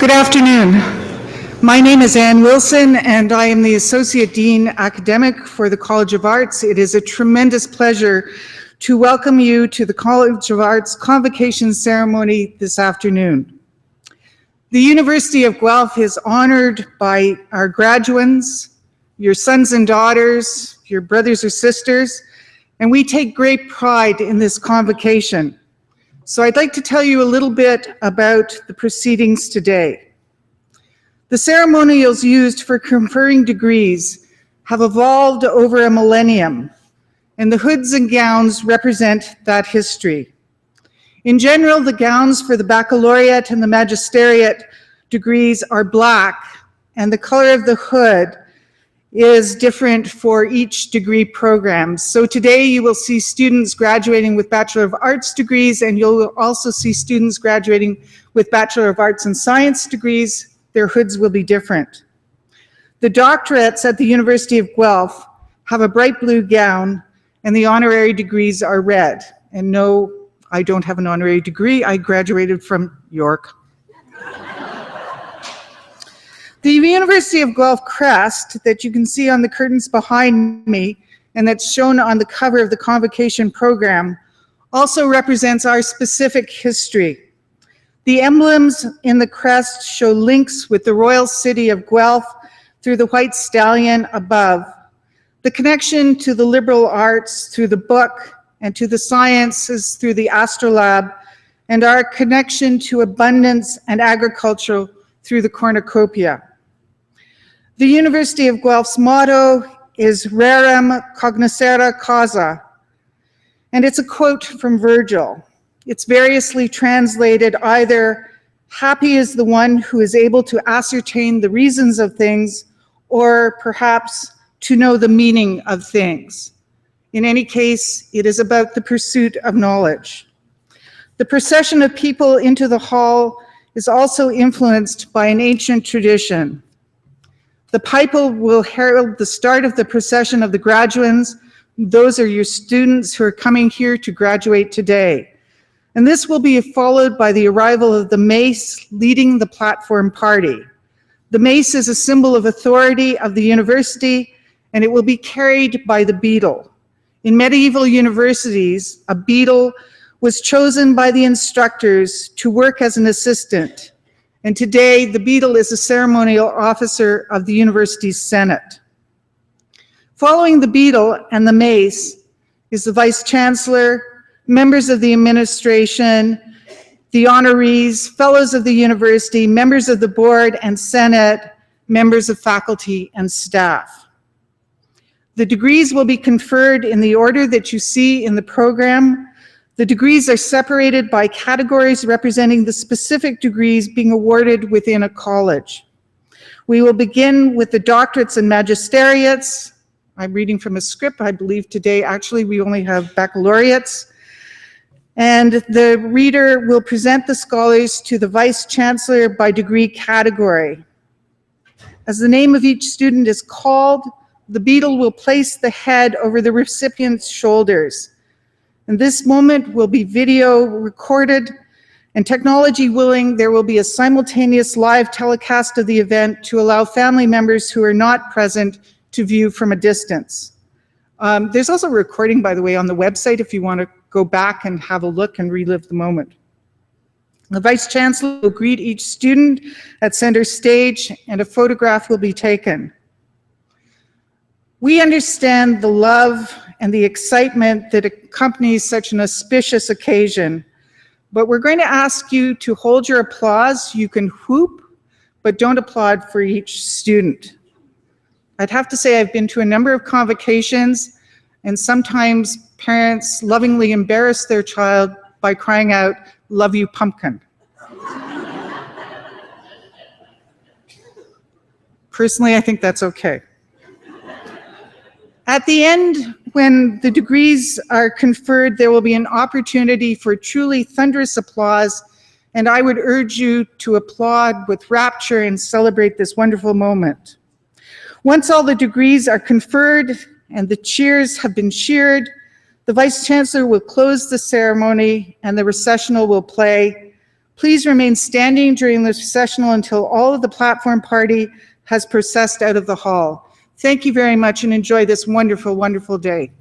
Good afternoon. My name is Ann Wilson, and I am the Associate Dean Academic for the College of Arts. It is a tremendous pleasure to welcome you to the College of Arts Convocation ceremony this afternoon. The University of Guelph is honored by our graduates, your sons and daughters, your brothers or sisters, and we take great pride in this convocation. So I'd like to tell you a little bit about the proceedings today. The ceremonials used for conferring degrees have evolved over a millennium, and the hoods and gowns represent that history. In general, the gowns for the baccalaureate and the magisteriate degrees are black, and the color of the hood is different for each degree program. So today you will see students graduating with Bachelor of Arts degrees, and you'll also see students graduating with Bachelor of Arts and Science degrees. Their hoods will be different. The doctorates at the University of Guelph have a bright blue gown, and the honorary degrees are red. And no, I don't have an honorary degree. I graduated from York. The University of Guelph crest that you can see on the curtains behind me and that's shown on the cover of the Convocation program also represents our specific history. The emblems in the crest show links with the royal city of Guelph through the white stallion above, the connection to the liberal arts through the book and to the sciences through the astrolabe, and our connection to abundance and agriculture through the cornucopia. The University of Guelph's motto is Rerum Cognoscere Causa, and it's a quote from Virgil. It's variously translated either, happy is the one who is able to ascertain the reasons of things, or perhaps to know the meaning of things. In any case, it is about the pursuit of knowledge. The procession of people into the hall is also influenced by an ancient tradition. The piper will herald the start of the procession of the graduands. Those are your students who are coming here to graduate today. And this will be followed by the arrival of the mace leading the platform party. The mace is a symbol of authority of the university, and it will be carried by the beadle. In medieval universities, a beadle was chosen by the instructors to work as an assistant. And today, the beadle is a ceremonial officer of the university's senate. Following the beadle and the mace is the vice chancellor, members of the administration, the honorees, fellows of the university, members of the board and senate, members of faculty and staff. The degrees will be conferred in the order that you see in the program. The degrees are separated by categories representing the specific degrees being awarded within a college. We will begin with the doctorates and magisteriates. I'm reading from a script. I believe today, actually, we only have baccalaureates. And the reader will present the scholars to the vice chancellor by degree category. As the name of each student is called, the beadle will place the head over the recipient's shoulders. And this moment will be video recorded, and technology willing, there will be a simultaneous live telecast of the event to allow family members who are not present to view from a distance. There's also a recording, by the way, on the website if you want to go back and have a look and relive the moment. The Vice Chancellor will greet each student at center stage, and a photograph will be taken. We understand the love and the excitement that accompanies such an auspicious occasion, but we're going to ask you to hold your applause. You can whoop, but don't applaud for each student. I'd have to say I've been to a number of convocations, and sometimes parents lovingly embarrass their child by crying out, "Love you, pumpkin." Personally, I think that's okay. At the end, when the degrees are conferred, there will be an opportunity for truly thunderous applause, and I would urge you to applaud with rapture and celebrate this wonderful moment. Once all the degrees are conferred and the cheers have been cheered, the Vice Chancellor will close the ceremony and the recessional will play. Please remain standing during the processional until all of the platform party has processed out of the hall. Thank you very much and enjoy this wonderful, wonderful day.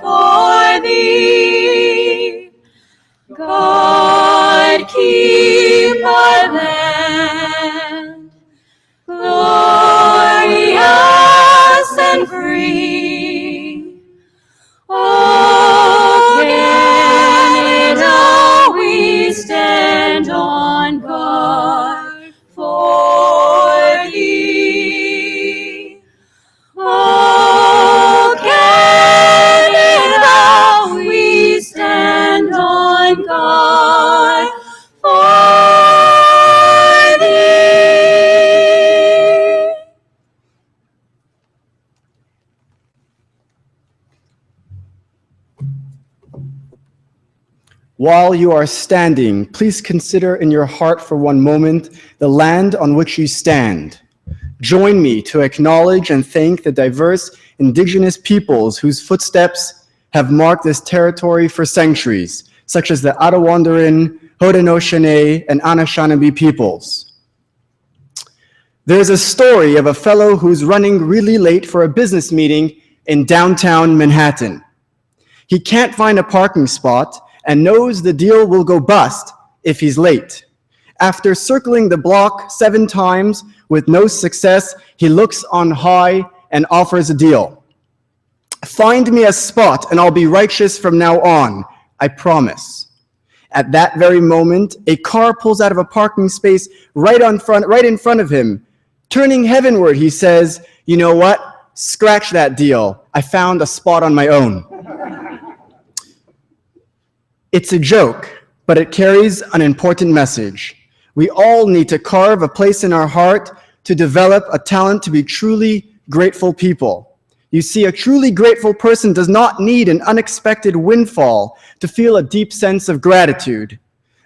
for thee. God, keep our land glorious and free. O Canada, we stand on guard for thee. O Canada, we stand on guard for thee. While you are standing, please consider in your heart for one moment the land on which you stand. Join me to acknowledge and thank the diverse Indigenous peoples whose footsteps have marked this territory for centuries, such as the Attawandaron, Haudenosaunee, and Anishinaabe peoples. There's a story of a fellow who's running really late for a business meeting in downtown Manhattan. He can't find a parking spot and knows the deal will go bust if he's late. After circling the block 7 times with no success, he looks on high and offers a deal. Find me a spot and I'll be righteous from now on, I promise. At that very moment, a car pulls out of a parking space right in front of him. Turning heavenward, he says, "You know what? Scratch that deal. I found a spot on my own." It's a joke, but it carries an important message. We all need to carve a place in our heart to develop a talent to be truly grateful people. You see, a truly grateful person does not need an unexpected windfall to feel a deep sense of gratitude.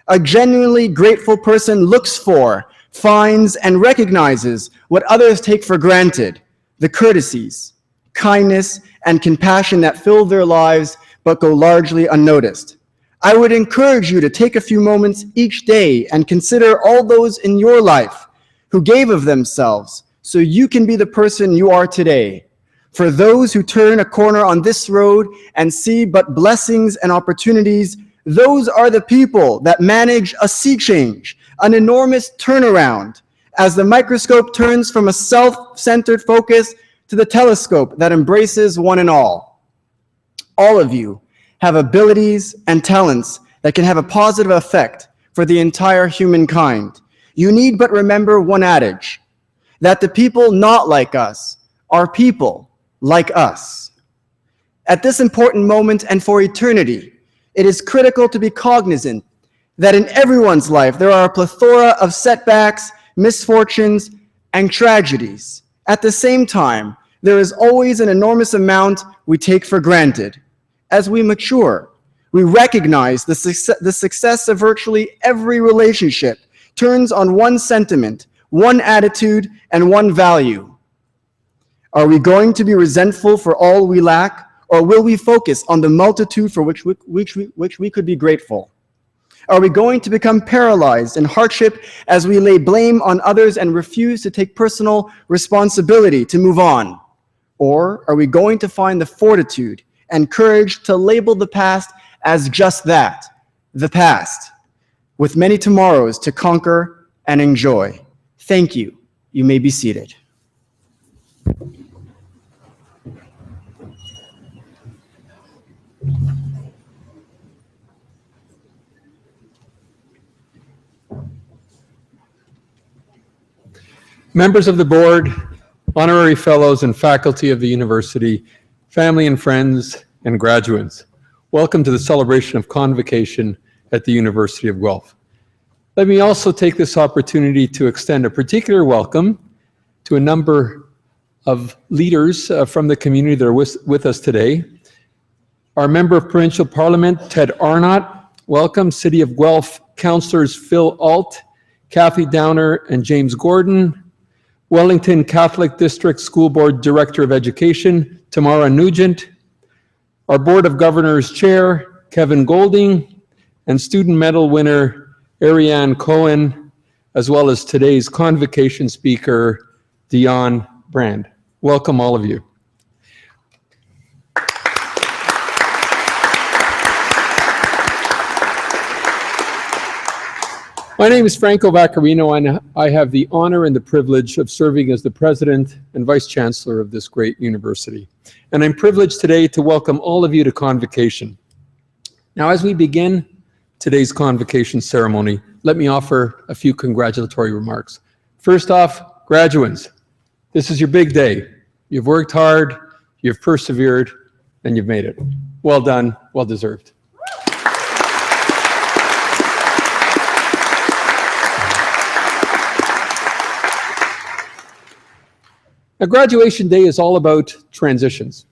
A genuinely grateful person looks for, finds, and recognizes what others take for granted, the courtesies, kindness, and compassion that fill their lives but go largely unnoticed. I would encourage you to take a few moments each day and consider all those in your life who gave of themselves so you can be the person you are today. For those who turn a corner on this road and see but blessings and opportunities, those are the people that manage a sea change, an enormous turnaround, as the microscope turns from a self-centered focus to the telescope that embraces one and all. All of you have abilities and talents that can have a positive effect for the entire humankind. You need but remember one adage, that the people not like us are people like us. At this important moment and for eternity, it is critical to be cognizant that in everyone's life there are a plethora of setbacks, misfortunes, and tragedies. At the same time, there is always an enormous amount we take for granted. As we mature, we recognize the success of virtually every relationship turns on one sentiment, one attitude, and one value. Are we going to be resentful for all we lack, or will we focus on the multitude for which we could be grateful? Are we going to become paralyzed in hardship as we lay blame on others and refuse to take personal responsibility to move on? Or are we going to find the fortitude and courage to label the past as just that, the past, with many tomorrows to conquer and enjoy? Thank you. You may be seated. Members of the board, honorary fellows and faculty of the university, family and friends, and graduates, welcome to the celebration of Convocation at the University of Guelph. Let me also take this opportunity to extend a particular welcome to a number of leaders from the community that are with us today. Our Member of Provincial Parliament, Ted Arnott, welcome. City of Guelph Councillors Phil Alt, Kathy Downer, and James Gordon. Wellington Catholic District School Board Director of Education, Tamara Nugent. Our Board of Governors Chair, Kevin Golding, and Student Medal winner, Ariane Cohen, as well as today's Convocation speaker, Dion Brand. Welcome, all of you. My name is Franco Vaccarino, and I have the honor and the privilege of serving as the President and Vice Chancellor of this great university. And I'm privileged today to welcome all of you to Convocation. Now, as we begin today's Convocation ceremony, let me offer a few congratulatory remarks. First off, graduates, this is your big day. You've worked hard, you've persevered, and you've made it. Well done, well deserved. Now, graduation day is all about transitions,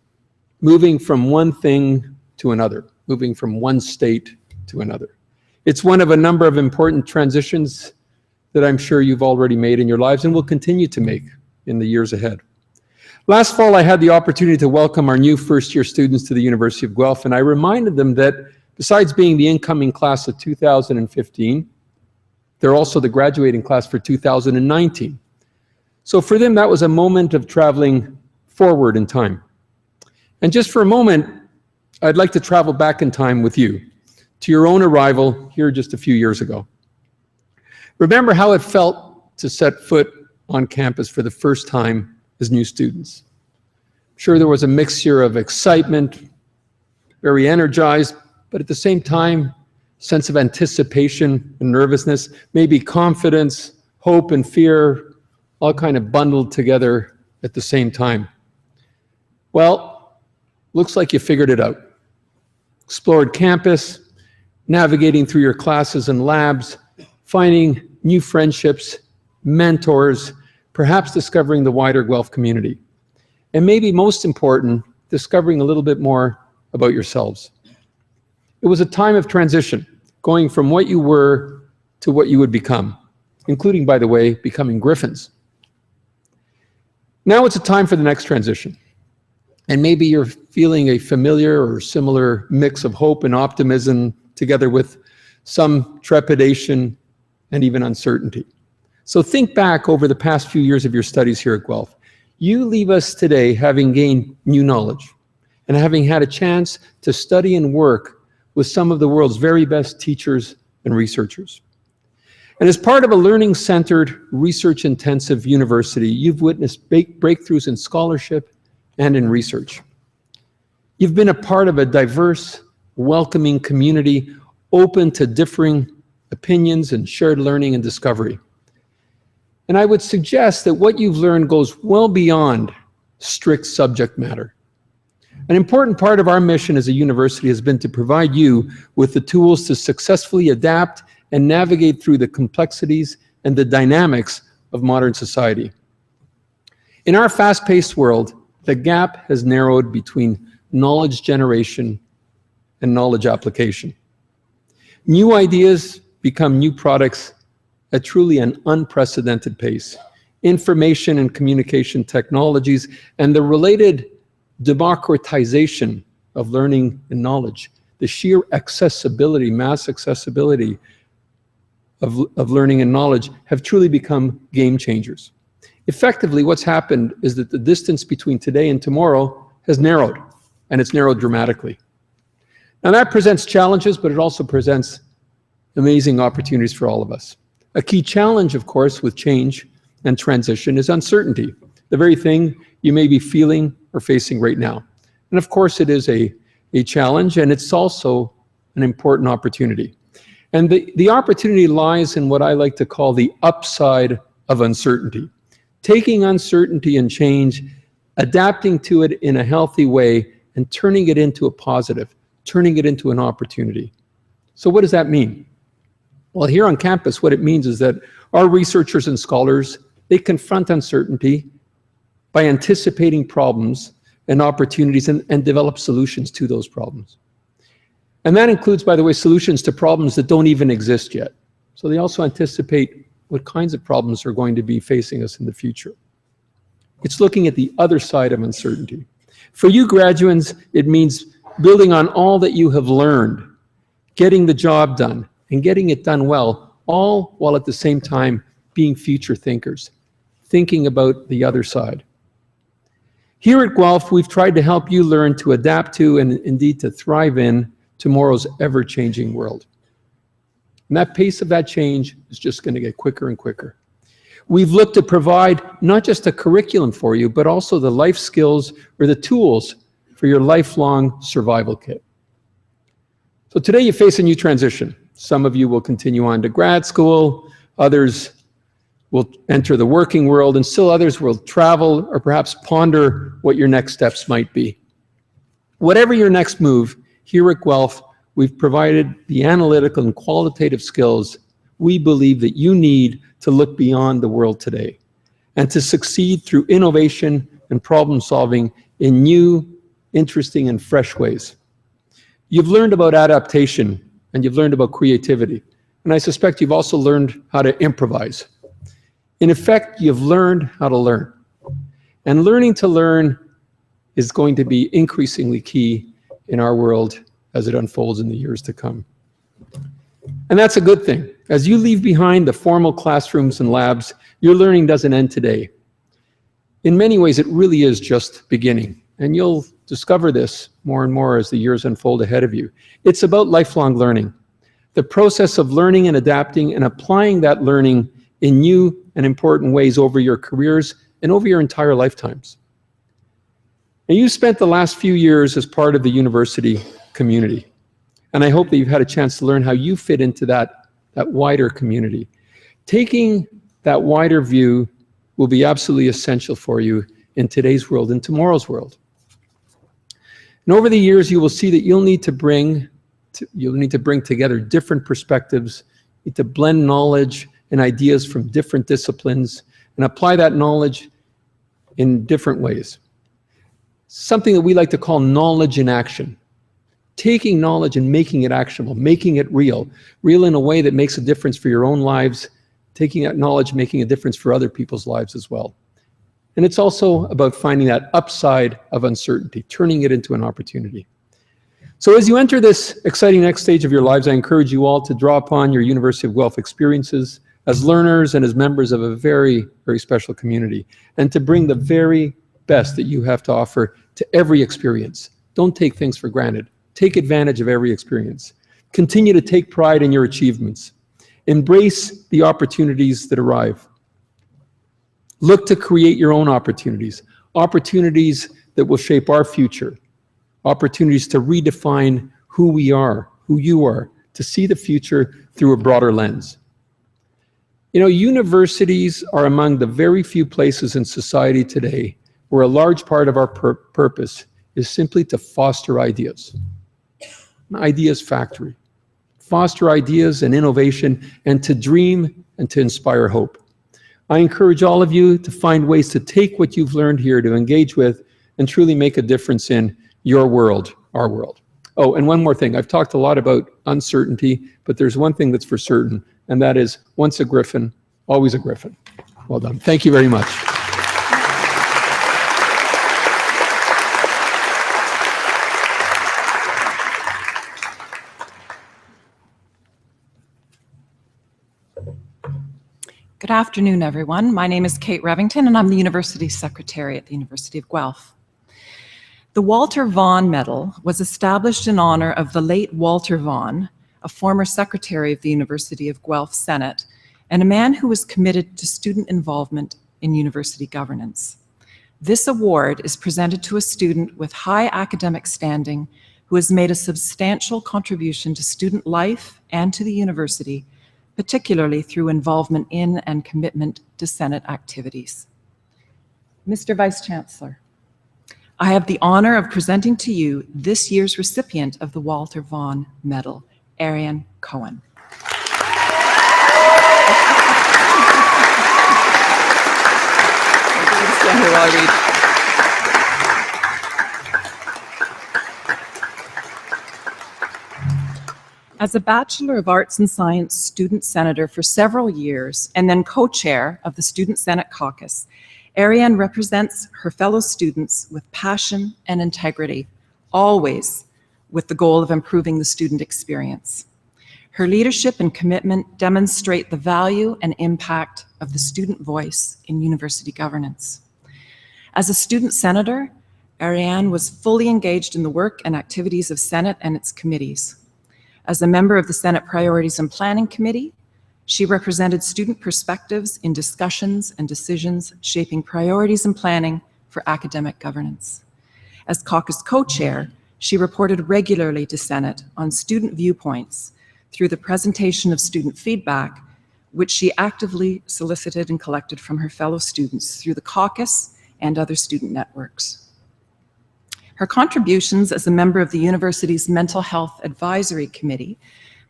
moving from one thing to another, moving from one state to another. It's one of a number of important transitions that I'm sure you've already made in your lives and will continue to make in the years ahead. Last fall, I had the opportunity to welcome our new first-year students to the University of Guelph, and I reminded them that besides being the incoming class of 2015, they're also the graduating class for 2019. So for them, that was a moment of traveling forward in time. And just for a moment, I'd like to travel back in time with you to your own arrival here just a few years ago. Remember how it felt to set foot on campus for the first time as new students. Sure, there was a mixture of excitement, very energized, but at the same time, sense of anticipation and nervousness, maybe confidence, hope and fear, all kind of bundled together at the same time. Well, looks like you figured it out. Explored campus, navigating through your classes and labs, finding new friendships, mentors, perhaps discovering the wider Guelph community. And maybe most important, discovering a little bit more about yourselves. It was a time of transition, going from what you were to what you would become, including, by the way, becoming Griffins. Now it's a time for the next transition. And maybe you're feeling a familiar or similar mix of hope and optimism together with some trepidation and even uncertainty. So think back over the past few years of your studies here at Guelph. You leave us today having gained new knowledge and having had a chance to study and work with some of the world's very best teachers and researchers. And as part of a learning-centered, research-intensive university, you've witnessed breakthroughs in scholarship and in research. You've been a part of a diverse, welcoming community, open to differing opinions and shared learning and discovery. And I would suggest that what you've learned goes well beyond strict subject matter. An important part of our mission as a university has been to provide you with the tools to successfully adapt and navigate through the complexities and the dynamics of modern society. In our fast-paced world, the gap has narrowed between knowledge generation and knowledge application. New ideas become new products at truly an unprecedented pace. Information and communication technologies and the related democratization of learning and knowledge, the sheer accessibility, mass accessibility of learning and knowledge have truly become game changers. Effectively, what's happened is that the distance between today and tomorrow has narrowed, and it's narrowed dramatically. Now that presents challenges, but it also presents amazing opportunities for all of us. A key challenge, of course, with change and transition is uncertainty, the very thing you may be feeling or facing right now. And of course, it is a challenge, and it's also an important opportunity. And the opportunity lies in what I like to call the upside of uncertainty. Taking uncertainty and change, adapting to it in a healthy way, and turning it into a positive, turning it into an opportunity. So what does that mean? Well, here on campus, what it means is that our researchers and scholars, they confront uncertainty by anticipating problems and opportunities and develop solutions to those problems. And that includes, by the way, solutions to problems that don't even exist yet. So they also anticipate what kinds of problems are going to be facing us in the future. It's looking at the other side of uncertainty. For you graduates, it means building on all that you have learned, getting the job done, and getting it done well, all while at the same time being future thinkers, thinking about the other side. Here at Guelph, we've tried to help you learn to adapt to and indeed to thrive in tomorrow's ever-changing world. And that pace of that change is just going to get quicker and quicker. We've looked to provide not just a curriculum for you, but also the life skills or the tools for your lifelong survival kit. So today you face a new transition. Some of you will continue on to grad school, others will enter the working world, and still others will travel or perhaps ponder what your next steps might be. Whatever your next move, here at Guelph, we've provided the analytical and qualitative skills we believe that you need to look beyond the world today and to succeed through innovation and problem solving in new, interesting, and fresh ways. You've learned about adaptation and you've learned about creativity. And I suspect you've also learned how to improvise. In effect, you've learned how to learn. And learning to learn is going to be increasingly key in our world as it unfolds in the years to come. And that's a good thing. As you leave behind the formal classrooms and labs, your learning doesn't end today. In many ways, it really is just beginning. And you'll discover this more and more as the years unfold ahead of you. It's about lifelong learning. The process of learning and adapting and applying that learning in new and important ways over your careers and over your entire lifetimes. And you spent the last few years as part of the university community. And I hope that you've had a chance to learn how you fit into that wider community. Taking that wider view will be absolutely essential for you in today's world and tomorrow's world. And over the years, you will see that you'll need to bring together different perspectives, you need to blend knowledge and ideas from different disciplines and apply that knowledge in different ways. Something that we like to call knowledge in action. Taking knowledge and making it actionable, making it real in a way that makes a difference for your own lives, taking that knowledge, making a difference for other people's lives as well. And it's also about finding that upside of uncertainty, turning it into an opportunity. So as you enter this exciting next stage of your lives, I encourage you all to draw upon your University of Guelph experiences as learners and as members of a very, very special community, and to bring the very best that you have to offer to every experience. Don't take things for granted. Take advantage of every experience. Continue to take pride in your achievements. Embrace the opportunities that arrive. Look to create your own opportunities, opportunities that will shape our future, opportunities to redefine who we are, who you are, to see the future through a broader lens. You know, universities are among the very few places in society today where a large part of our purpose is simply to foster ideas. An ideas factory. Foster ideas and innovation, and to dream and to inspire hope. I encourage all of you to find ways to take what you've learned here, to engage with, and truly make a difference in your world, our world. Oh, and one more thing. I've talked a lot about uncertainty, but there's one thing that's for certain, and that is once a Griffin, always a Griffin. Well done. Thank you very much. Good afternoon, everyone. My name is Kate Revington, and I'm the University Secretary at the University of Guelph. The Walter Vaughan Medal was established in honor of the late Walter Vaughan, a former Secretary of the University of Guelph Senate, and a man who was committed to student involvement in university governance. This award is presented to a student with high academic standing who has made a substantial contribution to student life and to the university, particularly through involvement in and commitment to Senate activities. Mr. Vice Chancellor, I have the honor of presenting to you this year's recipient of the Walter Vaughan Medal, Arian Cohen. As a Bachelor of Arts and Science student senator for several years and then co-chair of the Student Senate Caucus, Ariane represents her fellow students with passion and integrity, always with the goal of improving the student experience. Her leadership and commitment demonstrate the value and impact of the student voice in university governance. As a student senator, Ariane was fully engaged in the work and activities of Senate and its committees. As a member of the Senate Priorities and Planning Committee, she represented student perspectives in discussions and decisions shaping priorities and planning for academic governance. As caucus co-chair, she reported regularly to Senate on student viewpoints through the presentation of student feedback, which she actively solicited and collected from her fellow students through the caucus and other student networks. Her contributions as a member of the university's Mental Health Advisory Committee,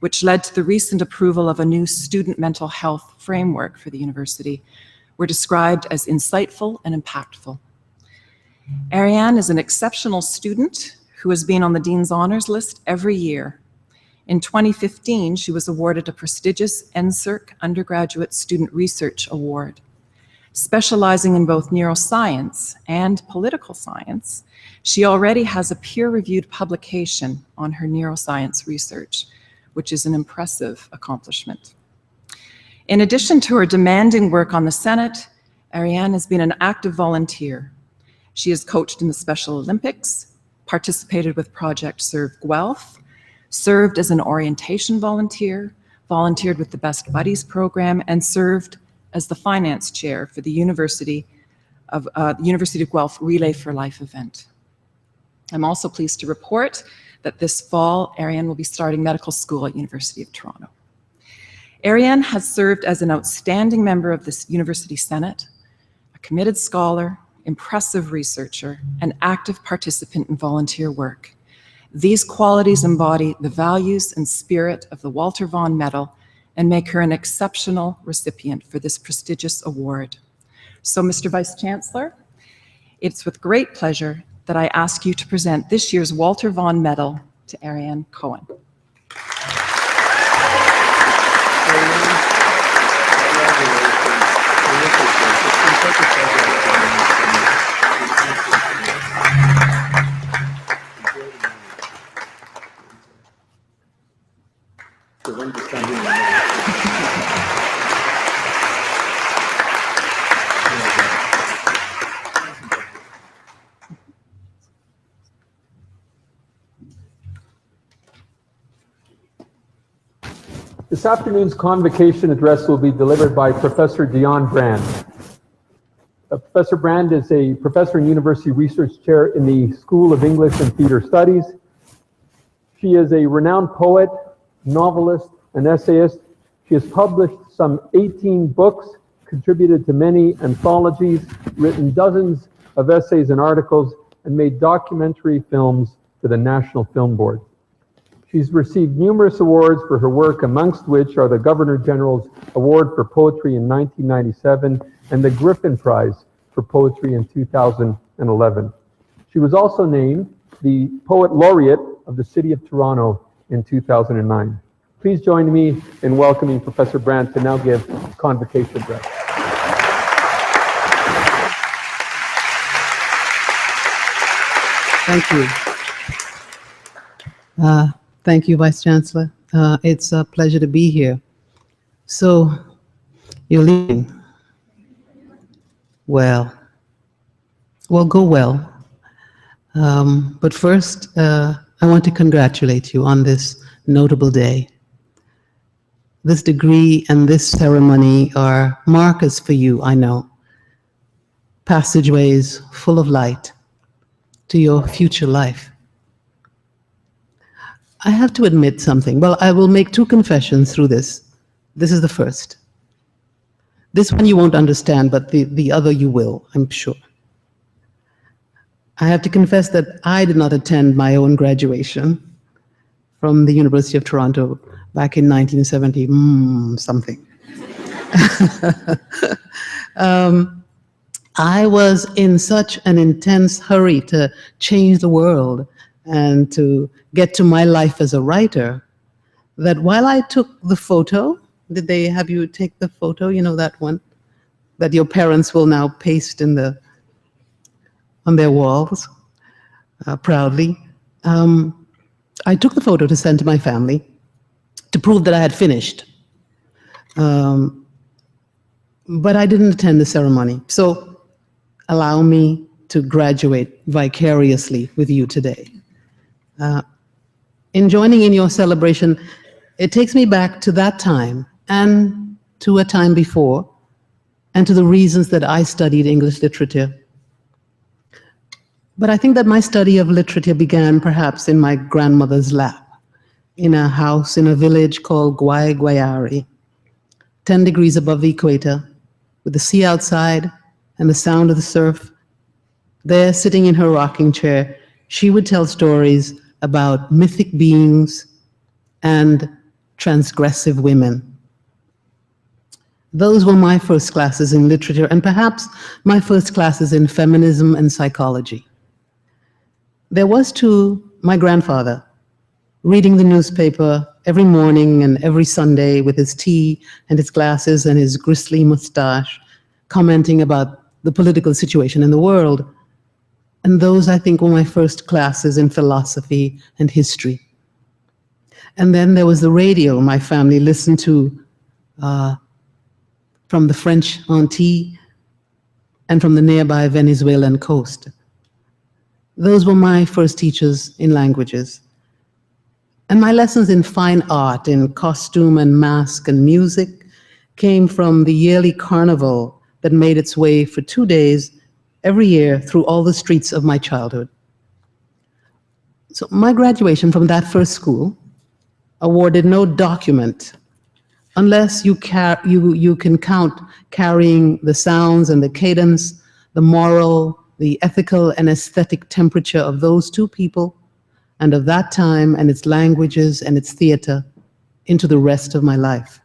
which led to the recent approval of a new student mental health framework for the university, were described as insightful and impactful. Ariane is an exceptional student who has been on the Dean's Honors List every year. In 2015, she was awarded a prestigious NSERC Undergraduate Student Research Award. Specializing in both neuroscience and political science, she already has a peer-reviewed publication on her neuroscience research, which is an impressive accomplishment. In addition to her demanding work on the Senate, Ariane has been an active volunteer. She has coached in the Special Olympics, participated with Project Serve Guelph, served as an orientation volunteer, volunteered with the Best Buddies program, and served as the finance chair for the University of Guelph Relay for Life event. I'm also pleased to report that this fall, Ariane will be starting medical school at University of Toronto. Ariane has served as an outstanding member of this University Senate, a committed scholar, impressive researcher, and active participant in volunteer work. These qualities embody the values and spirit of the Walter Vaughan Medal and make her an exceptional recipient for this prestigious award. So, Mr. Vice Chancellor, it's with great pleasure that I ask you to present this year's Walter Vaughan Medal to Ariane Cohen. This afternoon's convocation address will be delivered by Professor Dion Brand. Professor Brand is a professor and university research chair in the School of English and Theatre Studies. She is a renowned poet, novelist, and essayist. She has published some 18 books, contributed to many anthologies, written dozens of essays and articles, and made documentary films for the National Film Board. She's received numerous awards for her work, amongst which are the Governor General's Award for Poetry in 1997 and the Griffin Prize for Poetry in 2011. She was also named the Poet Laureate of the City of Toronto in 2009. Please join me in welcoming Professor Brandt to now give convocation address. Thank you. Thank you, Vice Chancellor. It's a pleasure to be here. So, you're leaving. Well, go well. But first, I want to congratulate you on this notable day. This degree and this ceremony are markers for you, I know. Passageways full of light to your future life. I have to admit something. Well, I will make two confessions through this. This is the first. This one you won't understand, but the other you will, I'm sure. I have to confess that I did not attend my own graduation from the University of Toronto back in 1970, something. I was in such an intense hurry to change the world and to get to my life as a writer, that while I took the photo, did they have you take the photo, you know, that one, that your parents will now paste on their walls, proudly. I took the photo to send to my family to prove that I had finished. But I didn't attend the ceremony. So allow me to graduate vicariously with you today. in joining in your celebration, it takes me back to that time and to a time before, and to the reasons that I studied English literature. But I think that my study of literature began perhaps in my grandmother's lap, in a house in a village called Guayguayari, 10 degrees above the equator, with the sea outside and the sound of the surf. There, sitting in her rocking chair, she would tell stories about mythic beings and transgressive women. Those were my first classes in literature, and perhaps my first classes in feminism and psychology. There was, too, my grandfather, reading the newspaper every morning and every Sunday with his tea and his glasses and his gristly mustache, commenting about the political situation in the world. And those, I think, were my first classes in philosophy and history. And then there was the radio my family listened to from the French Antilles and from the nearby Venezuelan coast. Those were my first teachers in languages. And my lessons in fine art, in costume and mask and music, came from the yearly carnival that made its way for 2 days every year through all the streets of my childhood. So my graduation from that first school awarded no document unless you can count carrying the sounds and the cadence, the moral, the ethical and aesthetic temperature of those two people and of that time and its languages and its theater into the rest of my life.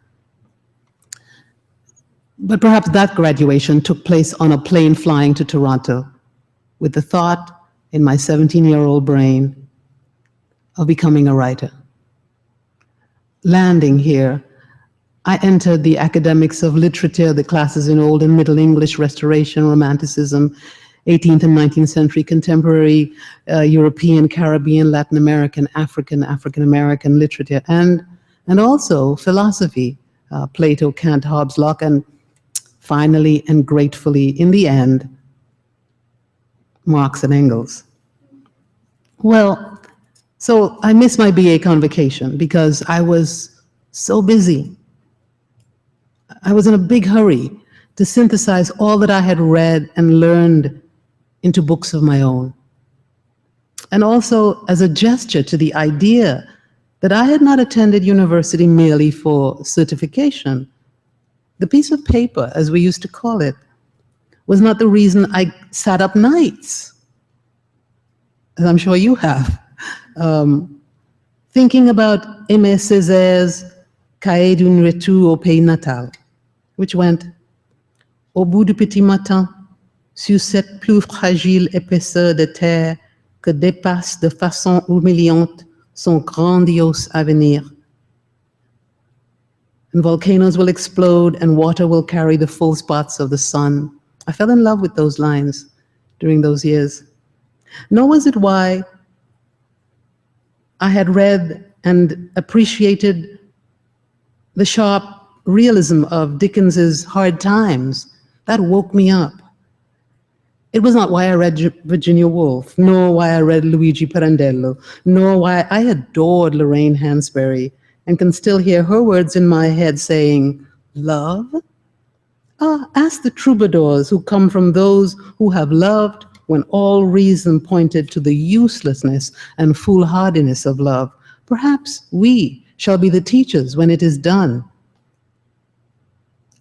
But perhaps that graduation took place on a plane flying to Toronto with the thought in my 17-year-old brain of becoming a writer. Landing here, I entered the academics of literature, the classes in Old and Middle English, Restoration, Romanticism, 18th and 19th century contemporary European, Caribbean, Latin American, African American literature, and also philosophy, Plato, Kant, Hobbes, Locke, and finally and gratefully, in the end, Marx and Engels. Well, so I missed my BA convocation because I was so busy. I was in a big hurry to synthesize all that I had read and learned into books of my own. And also as a gesture to the idea that I had not attended university merely for certification. The piece of paper, as we used to call it, was not the reason I sat up nights, as I'm sure you have, thinking about Aimé Césaire's Cahiers d'une retour au pays natal, which went, au bout du petit matin, sur cette plus fragile épaisseur de terre que dépasse de façon humiliante son grandiose avenir. And volcanoes will explode and water will carry the full spots of the sun. I fell in love with those lines during those years. Nor was it why I had read and appreciated the sharp realism of Dickens's Hard Times. That woke me up. It was not why I read Virginia Woolf, nor why I read Luigi Pirandello, nor why I adored Lorraine Hansberry and can still hear her words in my head saying, love? Ask the troubadours who come from those who have loved when all reason pointed to the uselessness and foolhardiness of love. Perhaps we shall be the teachers when it is done.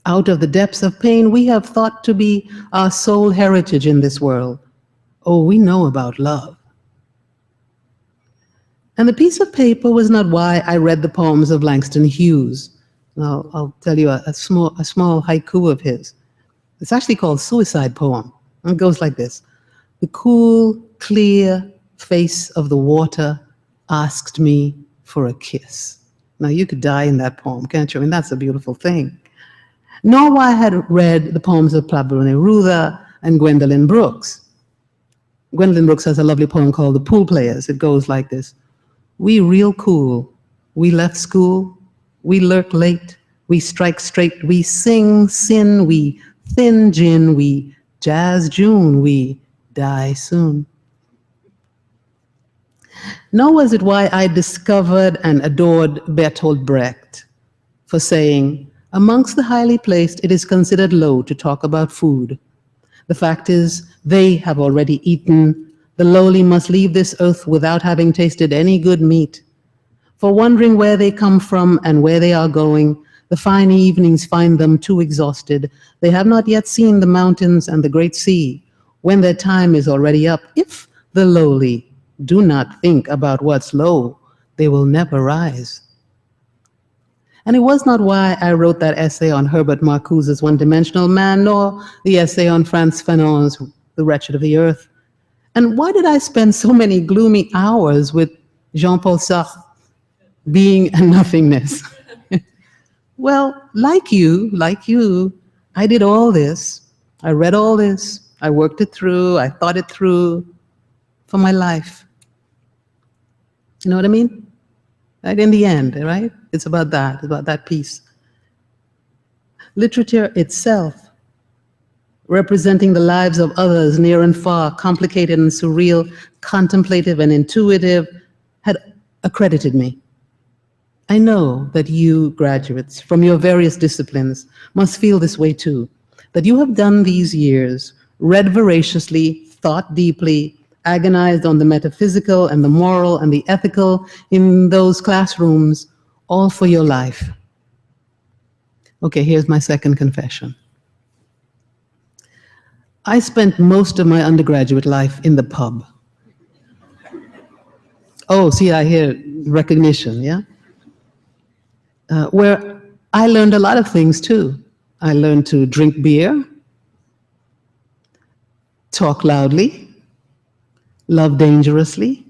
Out of the depths of pain we have thought to be our sole heritage in this world. Oh, we know about love. And the piece of paper was not why I read the poems of Langston Hughes. I'll tell you a small haiku of his. It's actually called Suicide Poem. And it goes like this. The cool, clear face of the water asked me for a kiss. Now you could die in that poem, can't you? I mean, that's a beautiful thing. Nor why I had read the poems of Pablo Neruda and Gwendolyn Brooks. Gwendolyn Brooks has a lovely poem called The Pool Players. It goes like this. We real cool, we left school, we lurk late, we strike straight, we sing sin, we thin gin, we jazz June, we die soon. Nor was it why I discovered and adored Bertolt Brecht for saying, amongst the highly placed, it is considered low to talk about food. The fact is, they have already eaten. The lowly must leave this earth without having tasted any good meat. For wondering where they come from and where they are going, the fine evenings find them too exhausted. They have not yet seen the mountains and the great sea. When their time is already up, if the lowly do not think about what's low, they will never rise. And it was not why I wrote that essay on Herbert Marcuse's One-Dimensional Man, nor the essay on Frantz Fanon's The Wretched of the Earth. And why did I spend so many gloomy hours with Jean-Paul Sartre, Being and Nothingness? Well, like you, I did all this. I read all this. I worked it through. I thought it through for my life. You know what I mean? Right? In the end, right? It's about that piece. Literature itself, representing the lives of others near and far, complicated and surreal, contemplative and intuitive, had accredited me. I know that you graduates from your various disciplines must feel this way too, that you have done these years, read voraciously, thought deeply, agonized on the metaphysical and the moral and the ethical in those classrooms, all for your life. Okay, here's my second confession. I spent most of my undergraduate life in the pub. Oh, see, I hear recognition, yeah? Where I learned a lot of things too. I learned to drink beer, talk loudly, love dangerously,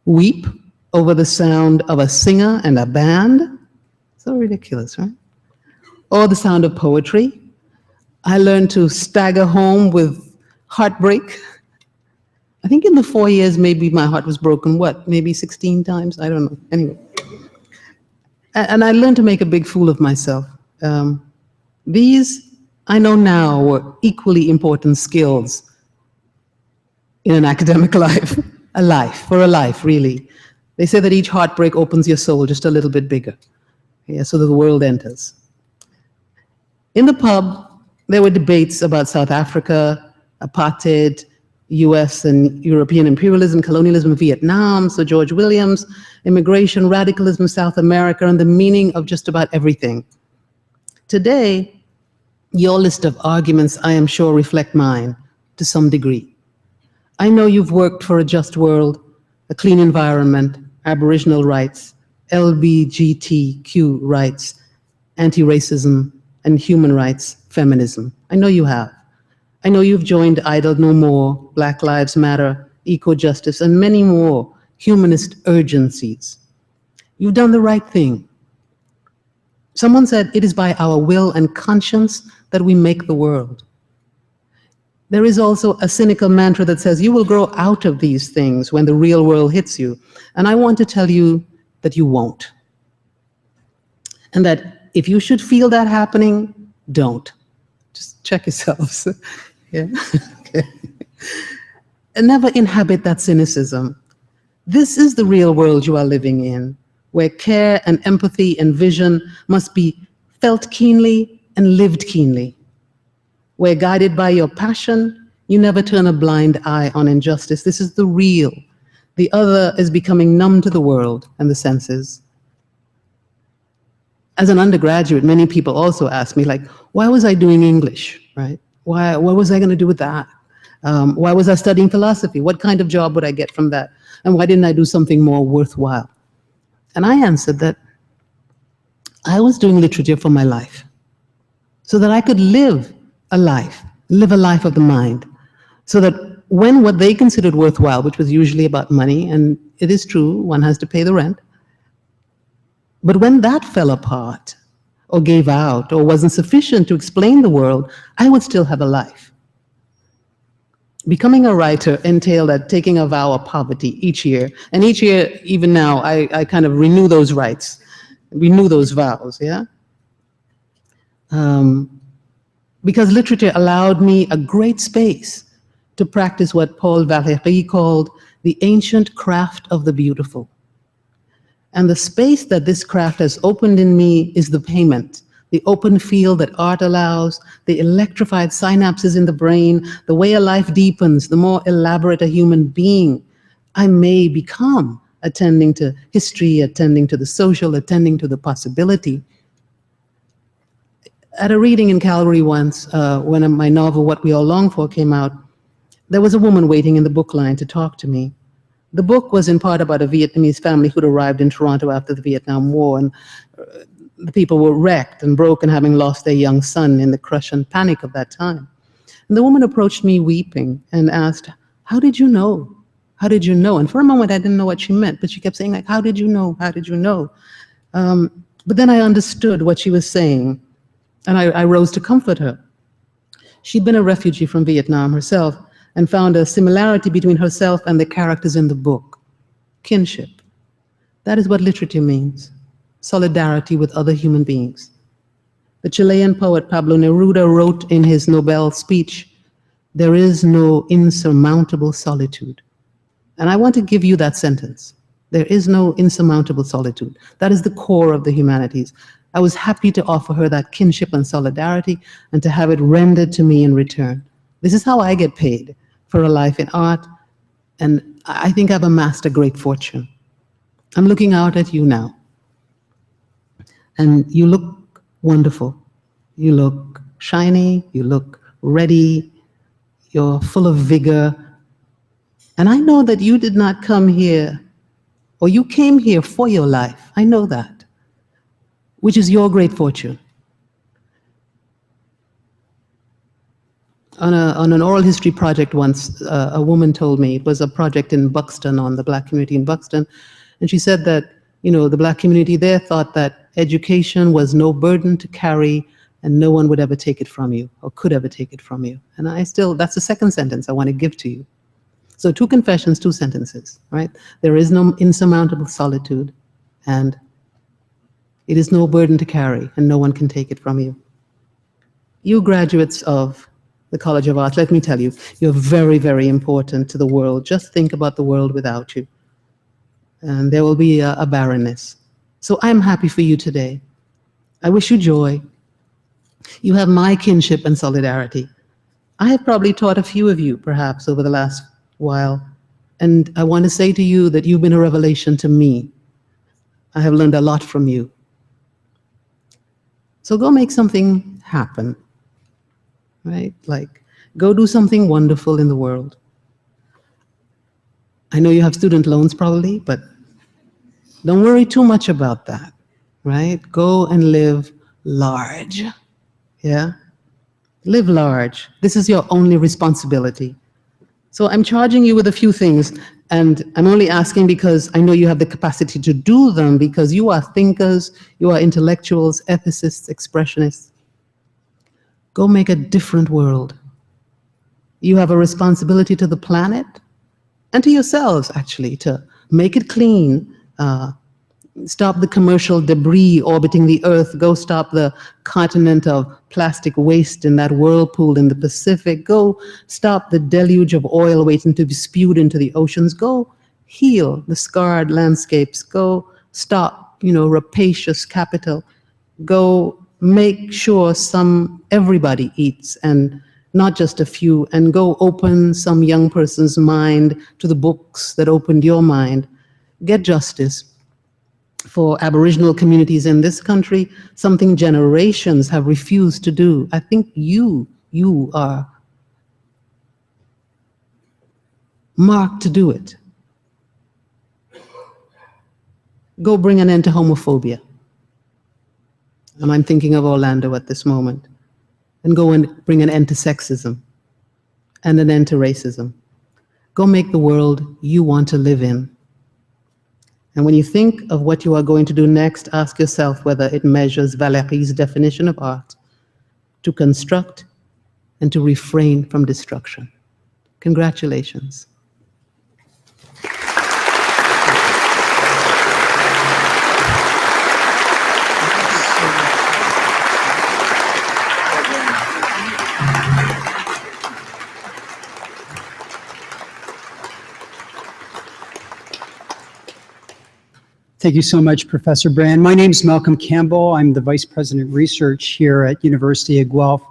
weep over the sound of a singer and a band. So ridiculous, right? Or the sound of poetry. I learned to stagger home with heartbreak. I think in the 4 years, maybe my heart was broken, what, maybe 16 times? I don't know. Anyway. And I learned to make a big fool of myself. These, I know now, were equally important skills in an academic life. For a life, really. They say that each heartbreak opens your soul just a little bit bigger, yeah, so that the world enters. In the pub, there were debates about South Africa, apartheid, US and European imperialism, colonialism, Vietnam, Sir George Williams, immigration, radicalism, South America, and the meaning of just about everything. Today, your list of arguments, I am sure, reflect mine to some degree. I know you've worked for a just world, a clean environment, Aboriginal rights, LGBTQ rights, anti-racism, and human rights, feminism. I know you have. I know you've joined Idle No More, Black Lives Matter, eco-justice, and many more humanist urgencies. You've done the right thing. Someone said it is by our will and conscience that we make the world. There is also a cynical mantra that says you will grow out of these things when the real world hits you. And I want to tell you that you won't. And that if you should feel that happening, don't. Just check yourselves. Yeah. Okay. And never inhabit that cynicism. This is the real world you are living in, where care and empathy and vision must be felt keenly and lived keenly. Where guided by your passion, you never turn a blind eye on injustice. This is the real. The other is becoming numb to the world and the senses. As an undergraduate, many people also ask me, like, why was I doing English, right? What was I going to do with that? Why was I studying philosophy? What kind of job would I get from that? And why didn't I do something more worthwhile? And I answered that I was doing literature for my life, so that I could live a life of the mind, so that when what they considered worthwhile, which was usually about money, and it is true, one has to pay the rent, but when that fell apart, or gave out, or wasn't sufficient to explain the world, I would still have a life. Becoming a writer entailed that taking a vow of poverty each year, and each year, even now, I kind of renew those rights, renew those vows, yeah? Because literature allowed me a great space to practice what Paul Valéry called the ancient craft of the beautiful. And the space that this craft has opened in me is the payment, the open field that art allows, the electrified synapses in the brain, the way a life deepens, the more elaborate a human being I may become, attending to history, attending to the social, attending to the possibility. At a reading in Calgary once, when my novel What We All Long For came out, there was a woman waiting in the book line to talk to me. The book was in part about a Vietnamese family who'd arrived in Toronto after the Vietnam War, and the people were wrecked and broken, having lost their young son in the crush and panic of that time. And the woman approached me weeping and asked, "How did you know? How did you know?" And for a moment, I didn't know what she meant, but she kept saying, like, "How did you know? How did you know?" But then I understood what she was saying, and I rose to comfort her. She'd been a refugee from Vietnam herself and found a similarity between herself and the characters in the book: kinship. That is what literature means: solidarity with other human beings. The Chilean poet Pablo Neruda wrote in his Nobel speech, "There is no insurmountable solitude." And I want to give you that sentence. There is no insurmountable solitude. That is the core of the humanities. I was happy to offer her that kinship and solidarity and to have it rendered to me in return. This is how I get paid for a life in art, and I think I've amassed a great fortune. I'm looking out at you now, and you look wonderful. You look shiny, you look ready, you're full of vigor. And I know that you did not come here, or you came here for your life. I know that, which is your great fortune. On an oral history project once, a woman told me, it was a project in Buxton, on the Black community in Buxton, and she said that, the Black community there thought that education was no burden to carry and no one would ever take it from you or could ever take it from you. And that's the second sentence I want to give to you. So 2 confessions, 2 sentences, right? There is no insurmountable solitude, and it is no burden to carry and no one can take it from you. You graduates of the College of Arts, let me tell you, you're very, very important to the world. Just think about the world without you, and there will be a barrenness. So I'm happy for you today. I wish you joy. You have my kinship and solidarity. I have probably taught a few of you, perhaps, over the last while, and I want to say to you that you've been a revelation to me. I have learned a lot from you. So go make something happen, right? Like, go do something wonderful in the world. I know you have student loans probably, but don't worry too much about that, right? Go and live large, yeah? Live large. This is your only responsibility. So I'm charging you with a few things, and I'm only asking because I know you have the capacity to do them, because you are thinkers, you are intellectuals, ethicists, expressionists. Go make a different world. You have a responsibility to the planet and to yourselves, actually, to make it clean, stop the commercial debris orbiting the Earth, go stop the continent of plastic waste in that whirlpool in the Pacific, go stop the deluge of oil waiting to be spewed into the oceans, go heal the scarred landscapes, go stop, rapacious capital, go make sure everybody eats and not just a few, and go open some young person's mind to the books that opened your mind. Get justice for Aboriginal communities in this country, something generations have refused to do. I think you are marked to do it. Go bring an end to homophobia. And I'm thinking of Orlando at this moment. And go and bring an end to sexism and an end to racism. Go make the world you want to live in. And when you think of what you are going to do next, ask yourself whether it measures Valéry's definition of art: to construct and to refrain from destruction. Congratulations. Thank you so much, Professor Brand. My name is Malcolm Campbell. I'm the Vice President Research here at University of Guelph.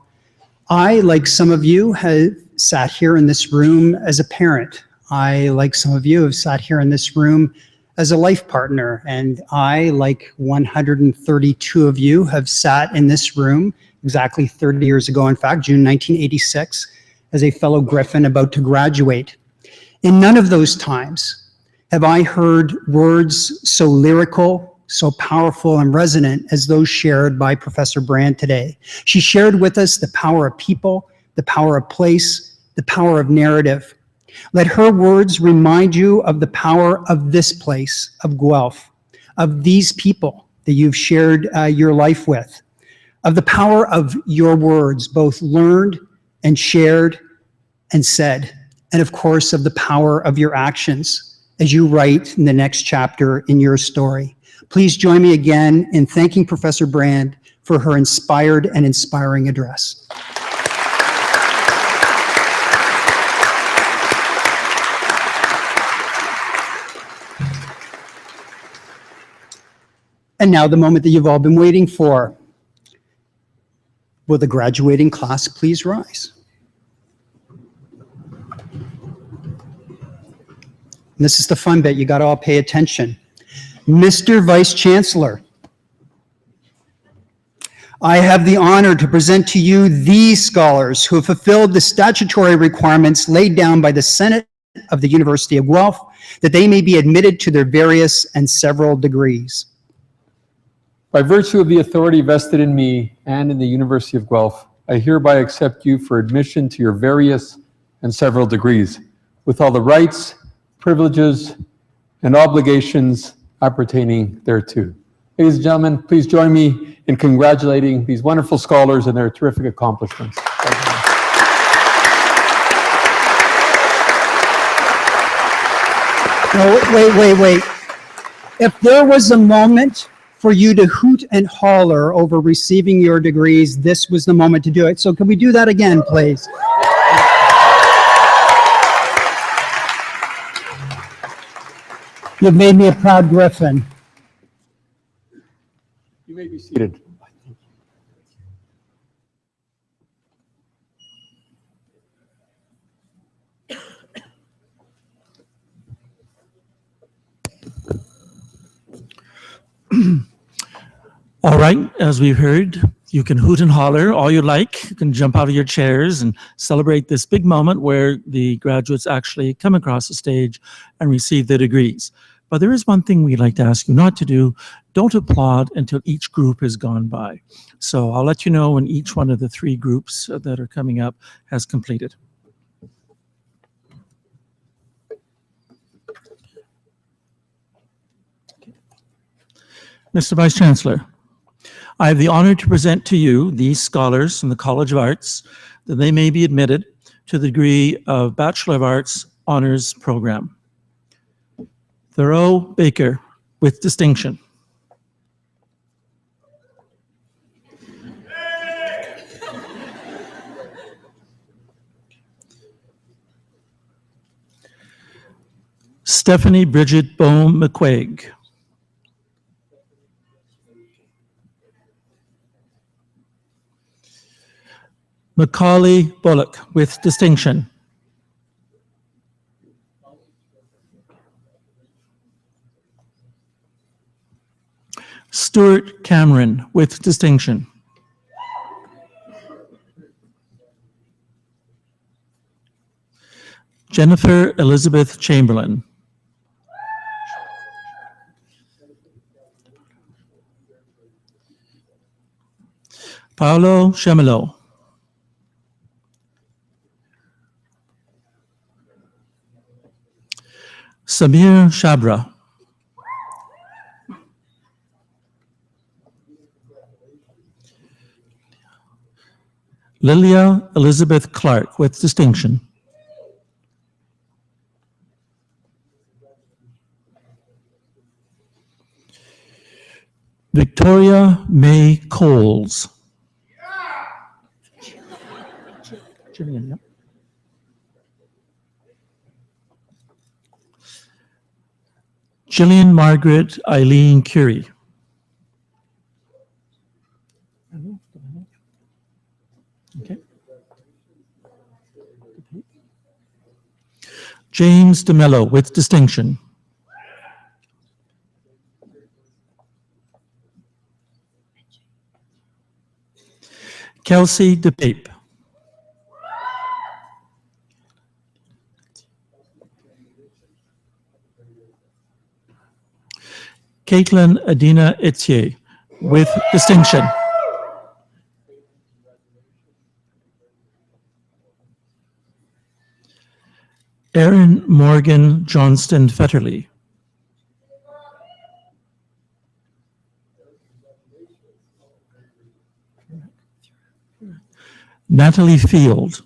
I, like some of you, have sat here in this room as a parent. I, like some of you, have sat here in this room as a life partner. And I, like 132 of you, have sat in this room exactly 30 years ago, in fact, June 1986, as a fellow Griffin about to graduate. In none of those times have I heard words so lyrical, so powerful and resonant as those shared by Professor Brand today. She shared with us the power of people, the power of place, the power of narrative. Let her words remind you of the power of this place, of Guelph, of these people that you've shared your life with, of the power of your words, both learned and shared and said, and of course of the power of your actions as you write in the next chapter in your story. Please join me again in thanking Professor Brand for her inspired and inspiring address. And now the moment that you've all been waiting for. Will the graduating class please rise? And this is the fun bit, you gotta all pay attention. Mr. Vice Chancellor, I have the honor to present to you these scholars who have fulfilled the statutory requirements laid down by the Senate of the University of Guelph that they may be admitted to their various and several degrees. By virtue of the authority vested in me and in the University of Guelph, I hereby accept you for admission to your various and several degrees, with all the rights, privileges, and obligations appertaining thereto. Ladies and gentlemen, please join me in congratulating these wonderful scholars and their terrific accomplishments. No, wait. If there was a moment for you to hoot and holler over receiving your degrees, this was the moment to do it. So can we do that again, please? You've made me a proud Griffin. You may be seated. All right, as we've heard, you can hoot and holler all you like. You can jump out of your chairs and celebrate this big moment where the graduates actually come across the stage and receive their degrees. But there is one thing we'd like to ask you not to do. Don't applaud until each group has gone by. So I'll let you know when each one of the three groups that are coming up has completed. Mr. Vice Chancellor, I have the honor to present to you these scholars from the College of Arts that they may be admitted to the degree of Bachelor of Arts Honors Program. Thoreau Baker, with distinction. Stephanie Bridget Bohm McQuaig. Macaulay Bullock, with distinction. Stuart Cameron, with distinction. Jennifer Elizabeth Chamberlain. Paolo Chemelo. Samir Shabra. Lilia Elizabeth Clark, with distinction. Victoria May Coles. Gillian Margaret Eileen Curie. Okay. James DeMello with distinction. Kelsey DePape. Caitlin Adina Etier with distinction. Erin Morgan Johnston Fetterly. Natalie Field.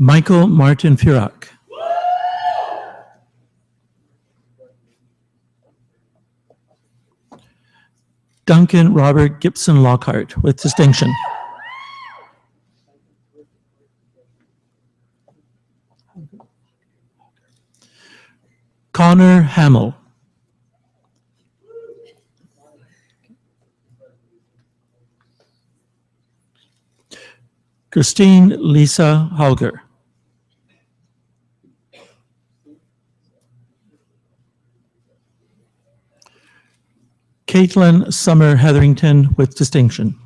Michael Martin Furak. Duncan Robert Gibson Lockhart with distinction. Connor Hamill. Christine Lisa Hauger. Caitlin Summer Hetherington with distinction.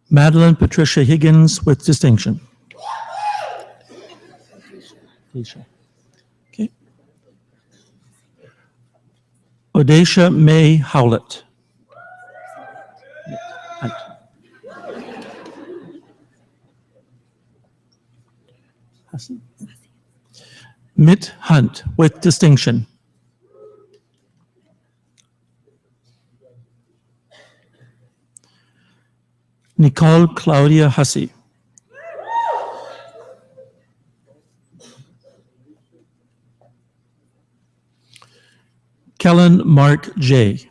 Madeline Patricia Higgins with distinction. Okay. Odacia May Howlett. Mitt Hunt with distinction. Nicole Claudia Hussey. Kellen Mark J.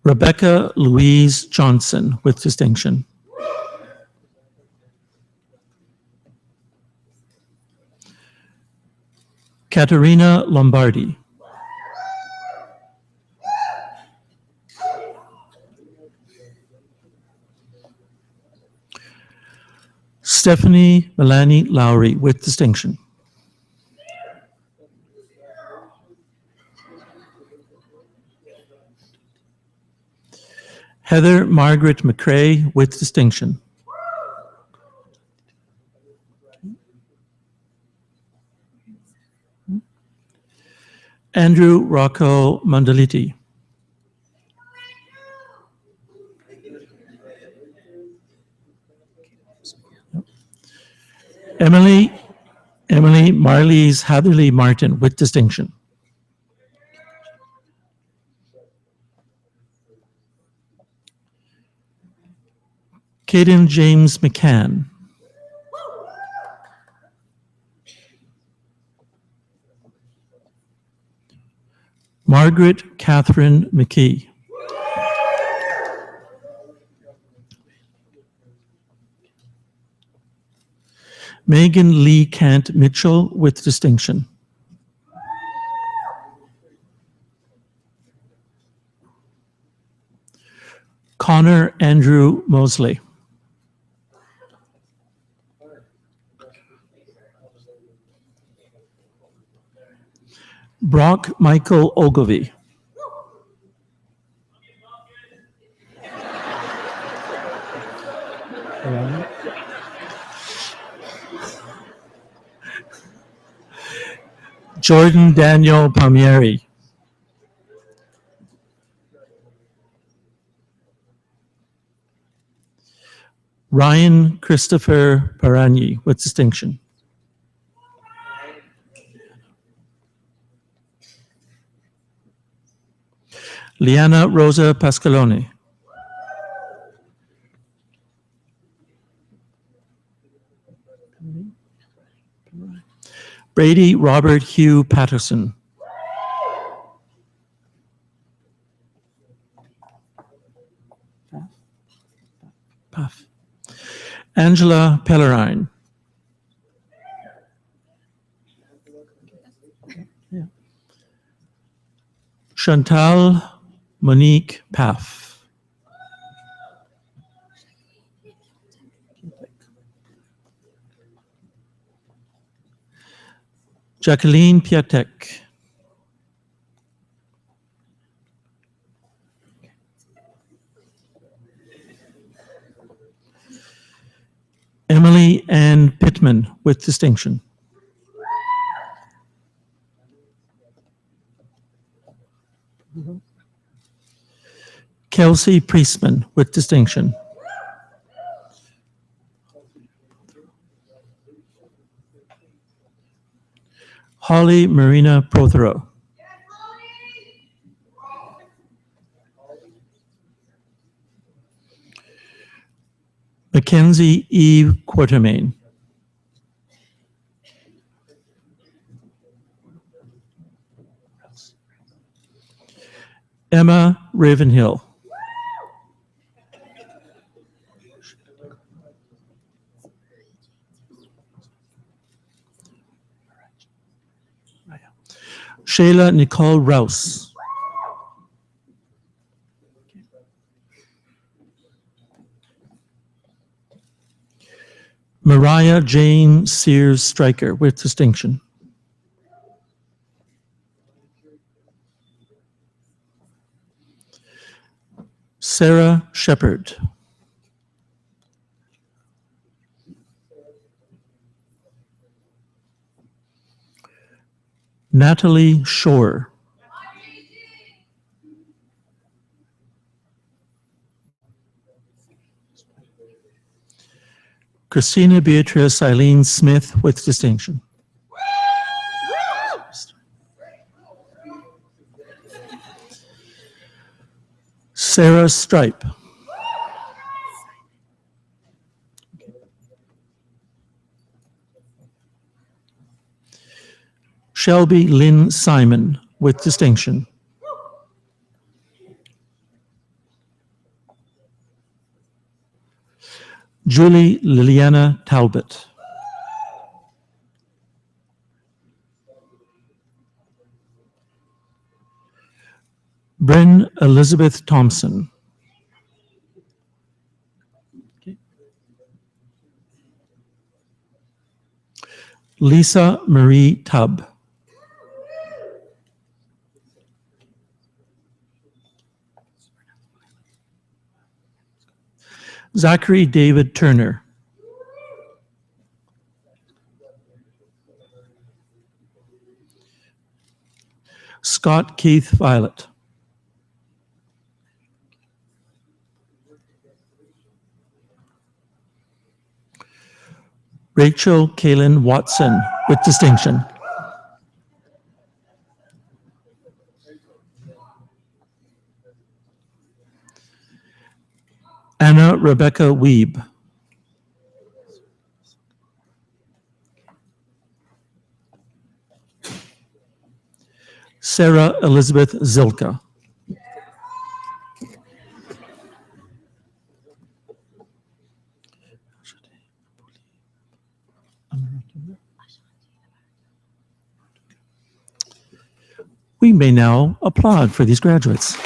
Rebecca Louise Johnson with distinction. Katerina Lombardi. Stephanie Melanie Lowry with distinction. Heather Margaret McCrae with distinction. Andrew Rocco Mandaliti. Emily Marlies Hatherley Martin with distinction. Caden James McCann. Margaret Catherine McKee. Megan Lee Kant Mitchell with distinction. Connor Andrew Mosley. Brock Michael Ogilvie. Jordan Daniel Palmieri. Ryan Christopher Paragni with distinction. Liana Rosa Pascalone. Brady Robert Hugh Patterson. Puff. Angela Pellerine. Chantal Monique Paff. Jacqueline Piatek. Emily Ann Pittman with distinction. Kelsey Priestman with distinction. Holly Marina Prothero. Mackenzie Eve Quartermain. Emma Ravenhill. Shayla Nicole Rouse. Mariah Jane Sears Stryker with distinction. Sarah Shepard. Natalie Shore. Christina Beatrice Eileen Smith with distinction. Sarah Stripe. Shelby Lynn Simon with distinction. Julie Liliana Talbot. Bryn Elizabeth Thompson. Lisa Marie Tubb. Zachary David Turner. Scott Keith Violet. Rachel Kaylin Watson with distinction. Anna Rebecca Wiebe. Sarah Elizabeth Zilka. We may now applaud for these graduates.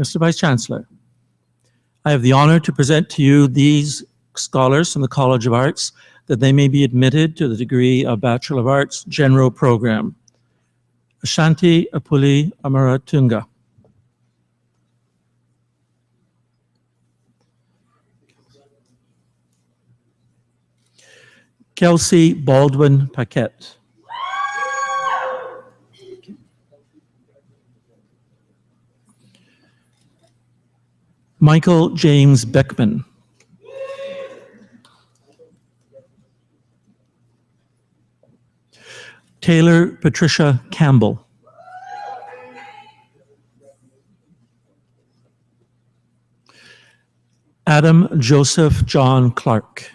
Mr. Vice Chancellor, I have the honor to present to you these scholars from the College of Arts that they may be admitted to the degree of Bachelor of Arts General Program. Ashanti Apuli Amaratunga. Kelsey Baldwin Paquette. Michael James Beckman. Taylor Patricia Campbell. Adam Joseph John Clark.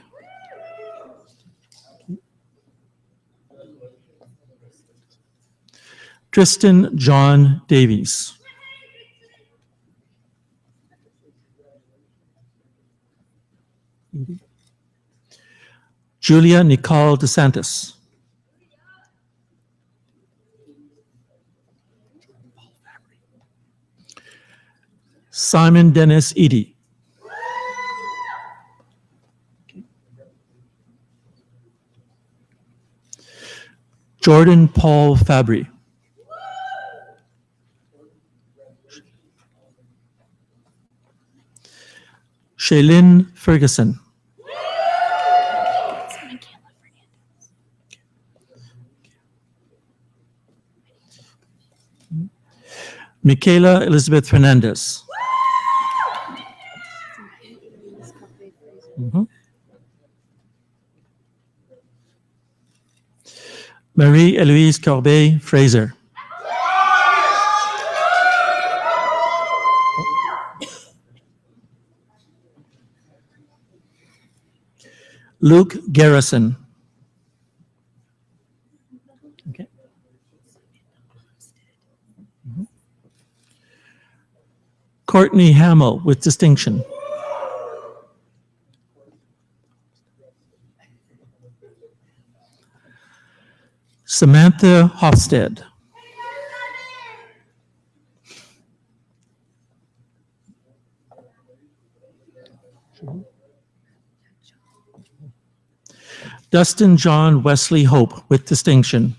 Tristan John Davies. Julia Nicole DeSantis. Simon Dennis Eady. Jordan Paul Fabry. Shaylin Ferguson. Michaela Elizabeth Fernandez. Marie-Eloise Corbeil Fraser. Luke Garrison. Okay. Courtney Hamill with distinction. Samantha Hofstede. Dustin John Wesley Hope with distinction.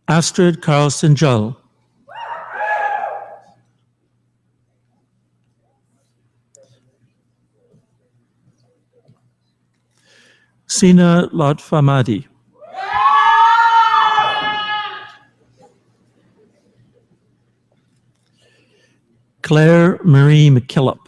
Astrid Carlson Jull. Sina Lotfamadi. Claire Marie McKillop.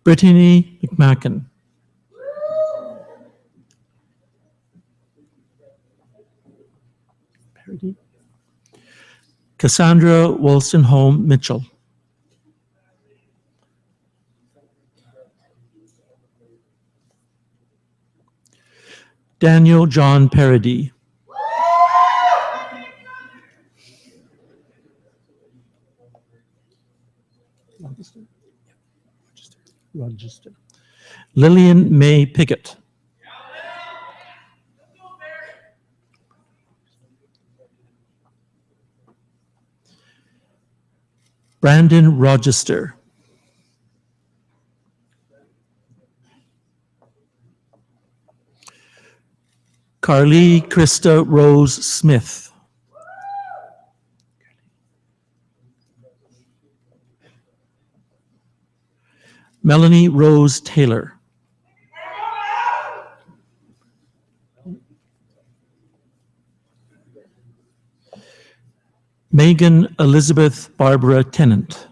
Brittany McMacken. Cassandra Wolstenholme Mitchell. Daniel John Paradis. Rochester. Lillian May Piggott. Brandon Rochester. Carly Krista Rose Smith. Melanie Rose Taylor. Megan Elizabeth Barbara Tennant.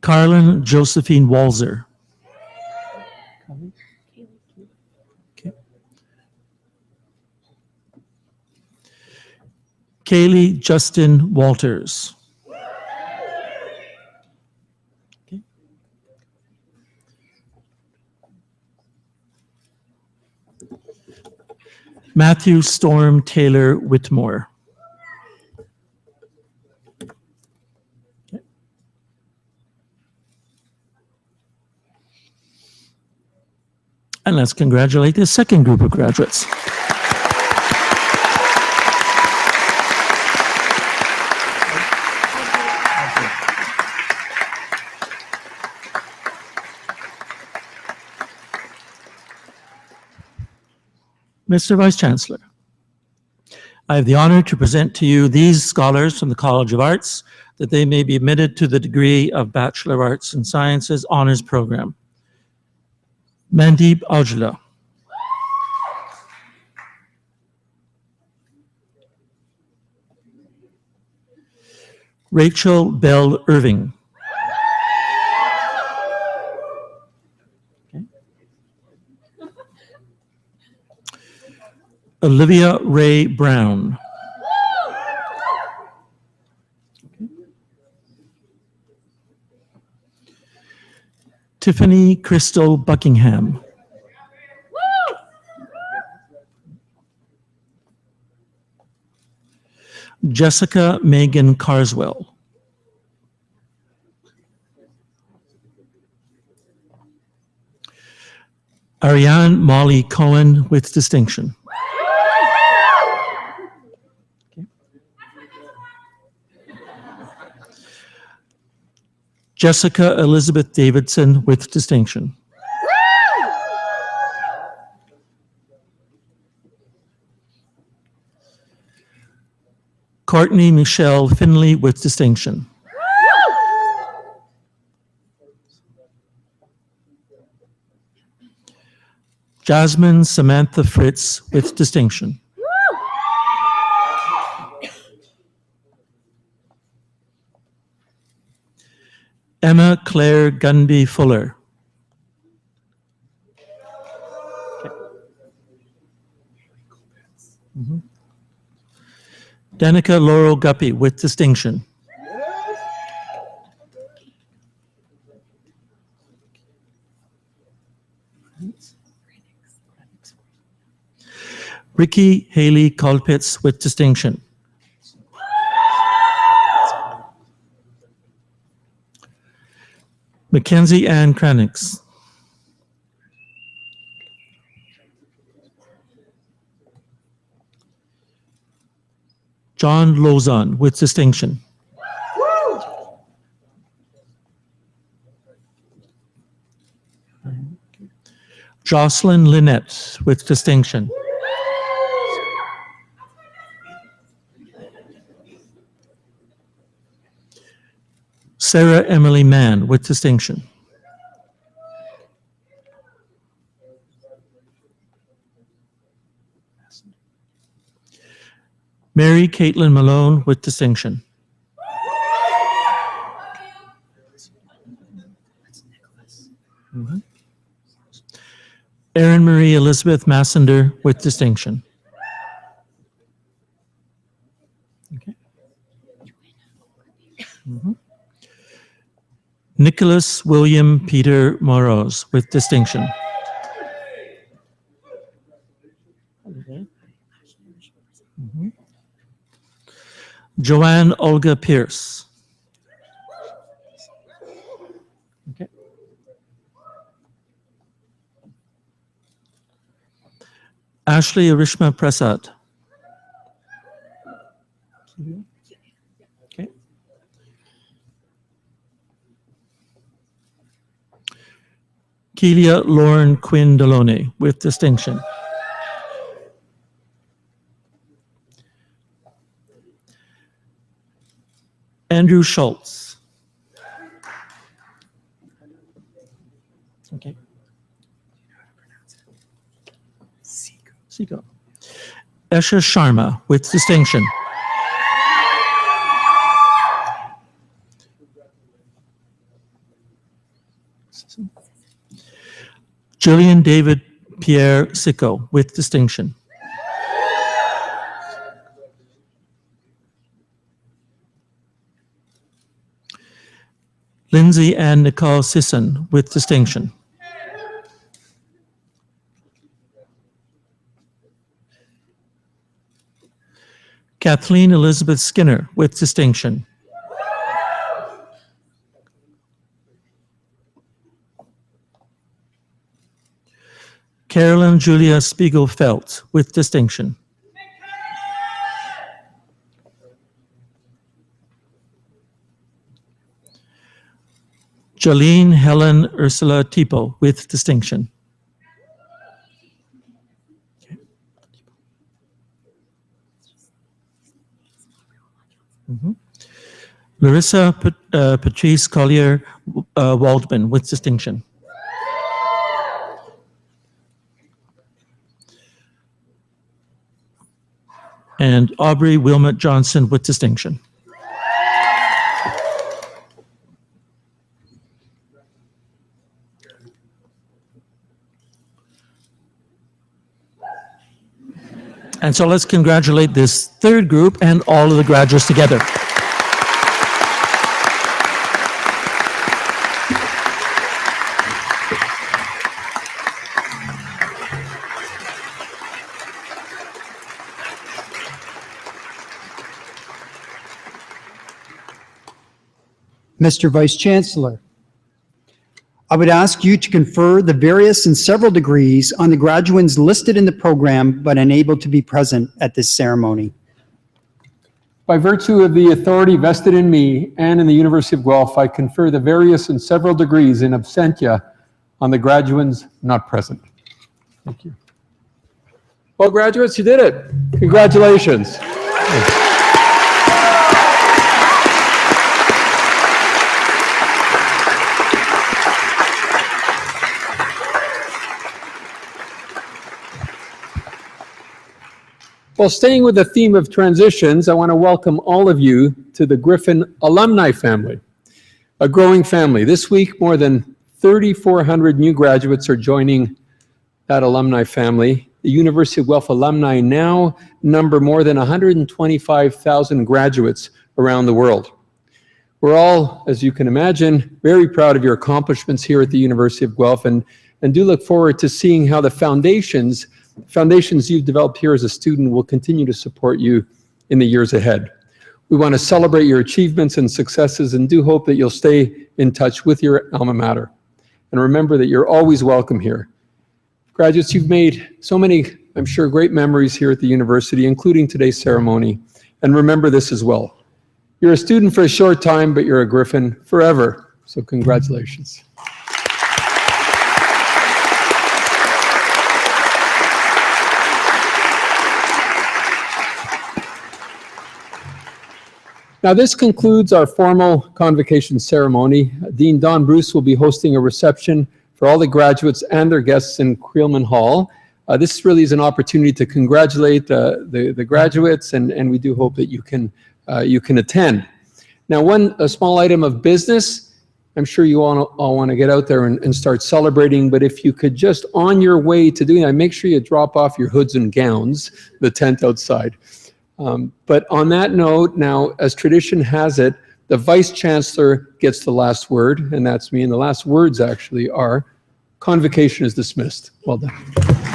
Carlin Josephine Walzer. Okay. Kaylee Justin Walters. Okay. Matthew Storm Taylor Whitmore. And let's congratulate the second group of graduates. Mr. Vice Chancellor, I have the honor to present to you these scholars from the College of Arts that they may be admitted to the degree of Bachelor of Arts and Sciences Honors Program. Mandeep Aujla. Rachel Bell Irving. Okay. Olivia Ray Brown. Okay. Tiffany Crystal Buckingham. Jessica Megan Carswell. Ariane Molly Cohen with distinction. Okay. Jessica Elizabeth Davidson with distinction. Courtney Michelle Finley with distinction. Jasmine Samantha Fritz with distinction. Emma Claire Gunby Fuller. Okay. Danica Laurel Guppy with distinction. Ricky Haley Colpitz with distinction. Mackenzie Ann Cranix. John Lozon with distinction. Jocelyn Lynette with distinction. Sarah Emily Mann with distinction. Mary Caitlin Malone with distinction. Erin Marie Elizabeth Massender with distinction. Okay. Nicholas William Peter Morose with distinction. Joanne Olga Pierce. Okay. Ashley Arishma Prasad. Okay. Kelia Lauren Quinn Deloney with distinction. Andrew Schultz. Okay. Seiko. Esha Sharma with distinction. Julian David Pierre Sicko with distinction. Lindsay Ann Nicole Sisson with distinction. Kathleen Elizabeth Skinner with distinction. Carolyn Julia Spiegelfeld with distinction. Jolene Helen Ursula Tipo with distinction. Larissa Patrice Collier Waldman with distinction. and Aubrey Wilmot Johnson with distinction. And so let's congratulate this third group and all of the graduates together. Mr. Vice Chancellor, I would ask you to confer the various and several degrees on the graduates listed in the program but unable to be present at this ceremony. By virtue of the authority vested in me and in the University of Guelph, I confer the various and several degrees in absentia on the graduates not present. Thank you. Well, graduates, you did it. Congratulations. Well, staying with the theme of transitions, I want to welcome all of you to the Griffin alumni family, a growing family. This week, more than 3,400 new graduates are joining that alumni family. The University of Guelph alumni now number more than 125,000 graduates around the world. We're all, as you can imagine, very proud of your accomplishments here at the University of Guelph and do look forward to seeing how the foundations you've developed here as a student will continue to support you in the years ahead. We want to celebrate your achievements and successes and do hope that you'll stay in touch with your alma mater. And remember that you're always welcome here. Graduates, you've made so many, I'm sure, great memories here at the university, including today's ceremony. And remember this as well. You're a student for a short time, but you're a Griffin forever. So congratulations. Now, this concludes our formal convocation ceremony. Dean Don Bruce will be hosting a reception for all the graduates and their guests in Creelman Hall. This really is an opportunity to congratulate the graduates, and we do hope that you can attend. Now, a small item of business. I'm sure you all want to get out there and start celebrating, but if you could just, on your way to doing that, make sure you drop off your hoods and gowns, the tent outside. But on that note, now, as tradition has it, the Vice Chancellor gets the last word, and that's me, and the last words actually are, convocation is dismissed. Well done.